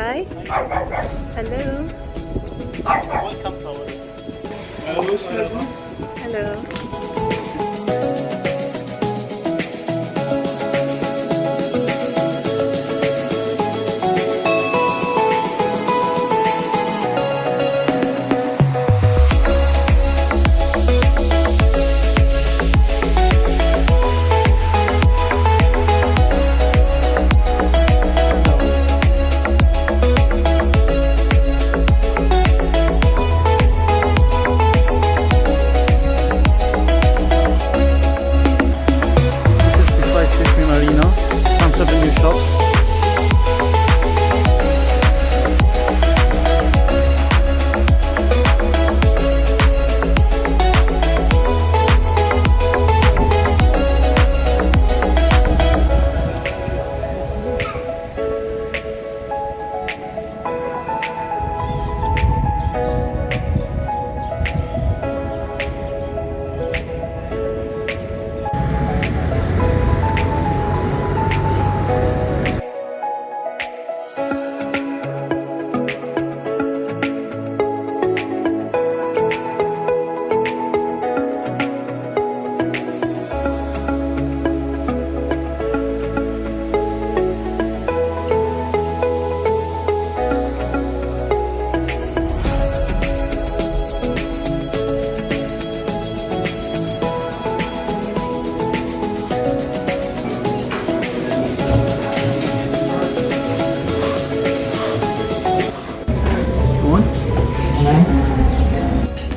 Hi. Hello. Welcome to our. Hello.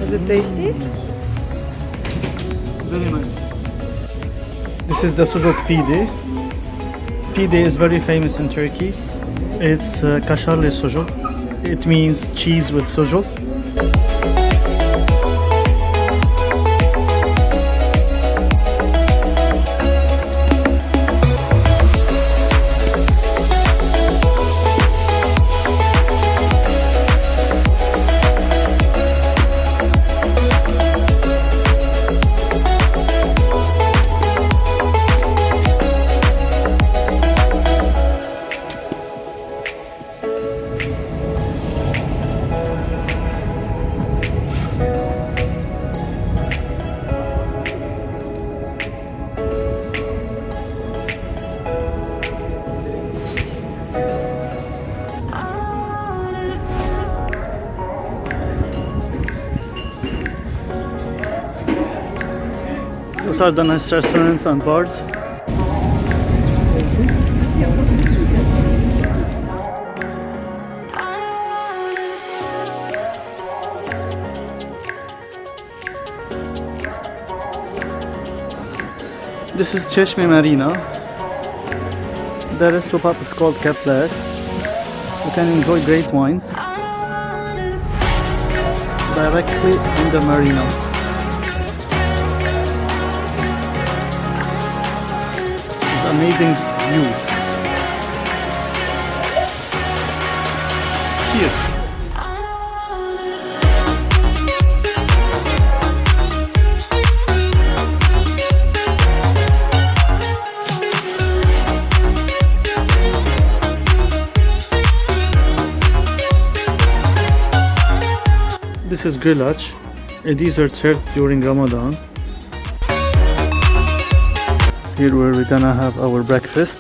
Is it tasty? Very nice. This is the sucuk pide. Pide is very famous in Turkey. It's kaşarlı sucuk. It means cheese with sucuk. Those are the nice restaurants and bars. This is Çeşme Marina. The restaurant is called Kepler. You can enjoy great wines directly in the marina. Amazing views. Cheers. This is goulash, a dessert served during Ramadan. Here where we're gonna have our breakfast.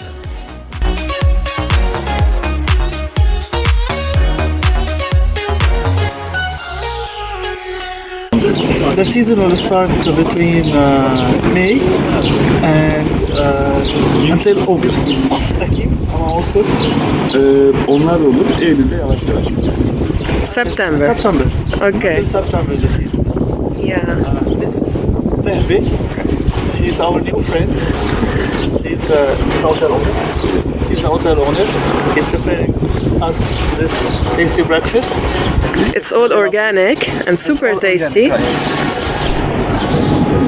The season will start between May and until August. Ama Ağustos. Onlar olur. Eylül'de yavaş yavaş. September. September. Okay. Until September the season. Yeah. This is Fehmi. He's our new friend. He's a hotel owner. He's the hotel owner. He's preparing us this tasty breakfast. It's all organic and super tasty.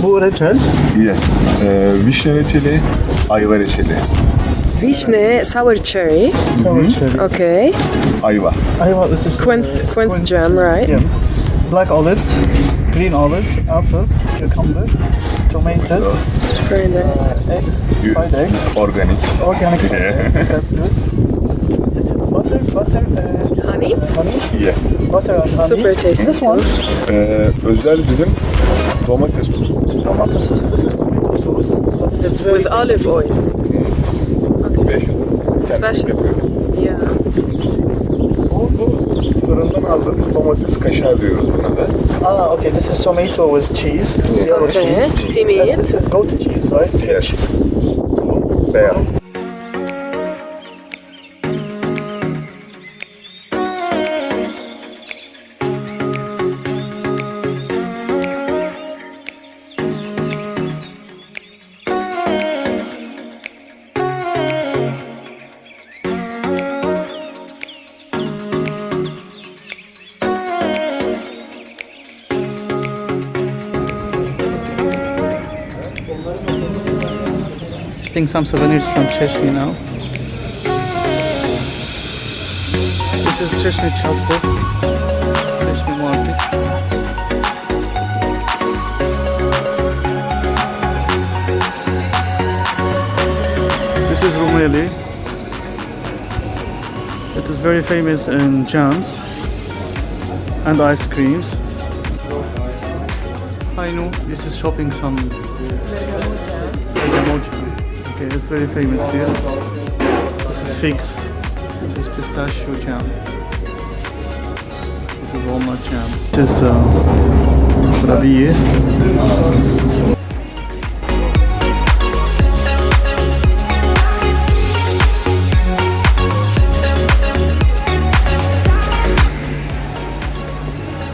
Bu reçel. Yes. Vişne reçeli, ayva reçeli. Vishne, sour cherry. Sour cherry. Okay. Ayva. Ayva, this is Quince jam, right? Yeah. Black olives, green olives, apple, cucumber, tomatoes, Very nice. eggs, fried eggs. Organic. Organic. Yeah. That's good. This is what? butter and Honey? honey. Yes. Butter and honey. Super tasty This one, Özel bizim domates sosu. tomato sauce. This is tomato sauce. But it's very With olive oil. Okay. Special. Special. Yeah. Bu fırından aldığımız domates kaşar diyoruz buna da. okay. This is tomato with cheese. Yellow Okay. cheese. See me And it. this is goat cheese, right? Yes. Beyaz. Getting some souvenirs from Çeşme now. This is Çeşme Chelsea. Çeşme market. This is Rumeli. It is very famous in jams and ice creams. I know this is shopping some emoji. Okay, it's very famous here. This is figs. This is pistachio jam. This is walnut jam. This is kurabiye.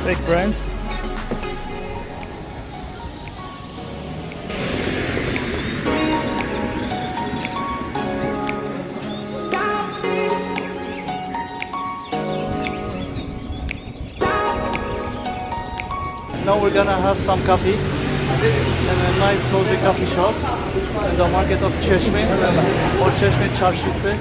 Big brands. Now we're gonna have some coffee in a nice cozy coffee shop in the market of Çeşme or Çeşme Çarşısı.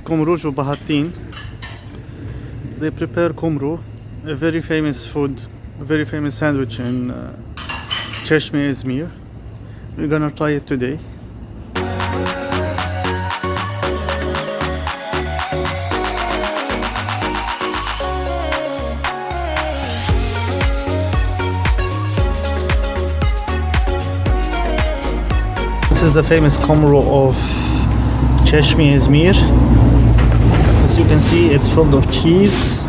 Kumrucu Bahattin. They prepare kumru, a very famous food, a very famous sandwich in Çeşme, izmir. We're gonna try it today. This is the famous kumru of Çeşme, izmir. As you can see, it's filled of cheese